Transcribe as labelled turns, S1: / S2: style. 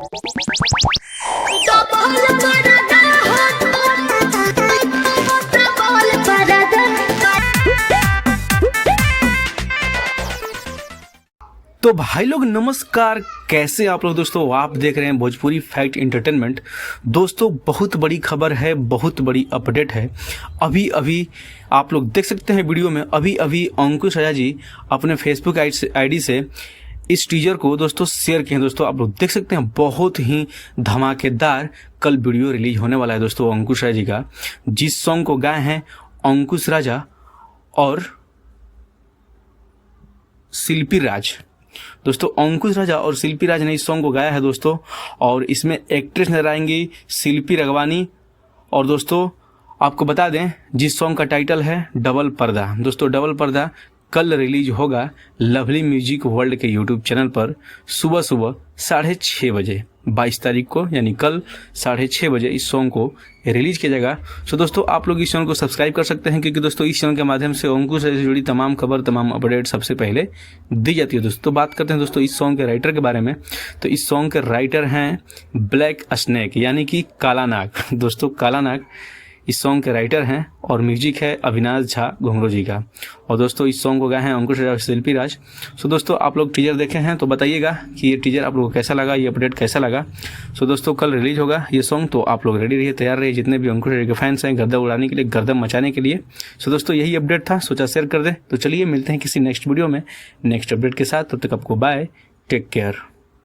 S1: तो भाई लोग नमस्कार, कैसे आप लोग दोस्तों। आप देख रहे हैं भोजपुरी फैक्ट एंटरटेनमेंट। दोस्तों बहुत बड़ी खबर है, बहुत बड़ी अपडेट है। अभी अभी आप लोग देख सकते हैं वीडियो में, अभी अभी अंकुश राजा जी अपने फेसबुक आईडी से इस टीजर को दोस्तों शेयर किए हैं। दोस्तों आप लोग देख सकते हैं, बहुत ही धमाकेदार कल वीडियो रिलीज होने वाला है दोस्तों अंकुश राजा जी का, जिस सॉन्ग को गाए हैं अंकुश राजा और शिल्पी राज। दोस्तों अंकुश राजा और शिल्पी राज ने इस सॉन्ग को गाया है दोस्तों, और इसमें एक्ट्रेस नजर आएंगी शिल्पी रगवानी। और दोस्तों आपको बता दें, जिस सॉन्ग का टाइटल है डबल पर्दा। दोस्तों डबल पर्दा कल रिलीज होगा लवली म्यूजिक वर्ल्ड के यूट्यूब चैनल पर सुबह 6:30 बजे, 22 तारीख को, यानी कल 6:30 बजे इस सॉन्ग को रिलीज किया जाएगा। सो दोस्तों आप लोग इस चैनल को सब्सक्राइब कर सकते हैं, क्योंकि दोस्तों इस चैनल के माध्यम से अंकुश से जुड़ी तमाम खबर, तमाम अपडेट सबसे पहले दी जाती है। दोस्तों बात करते हैं दोस्तों इस सॉन्ग के राइटर के बारे में। तो इस सॉन्ग के राइटर हैं ब्लैक स्नेक, यानी कि काला नाग। दोस्तों काला नाग इस सॉन्ग के राइटर हैं, और म्यूजिक है अविनाश झा घुंगरू जी का। और दोस्तों इस सॉन्ग को गाए हैं अंकुश राजा और शिल्पी राज। सो दोस्तों आप लोग टीजर देखे हैं तो बताइएगा कि ये टीजर आप लोगों को कैसा लगा, ये अपडेट कैसा लगा। सो दोस्तों कल रिलीज होगा ये सॉन्ग, तो आप लोग रेडी रहिए, तैयार रहिए, जितने भी अंकुश राजा के फैंस हैं गर्दन उड़ाने के लिए, गर्दन मचाने के लिए। सो दोस्तों यही अपडेट था, सोचा शेयर कर दे। तो चलिए मिलते हैं किसी नेक्स्ट वीडियो में नेक्स्ट अपडेट के साथ। तब तक आपको बाय, टेक केयर।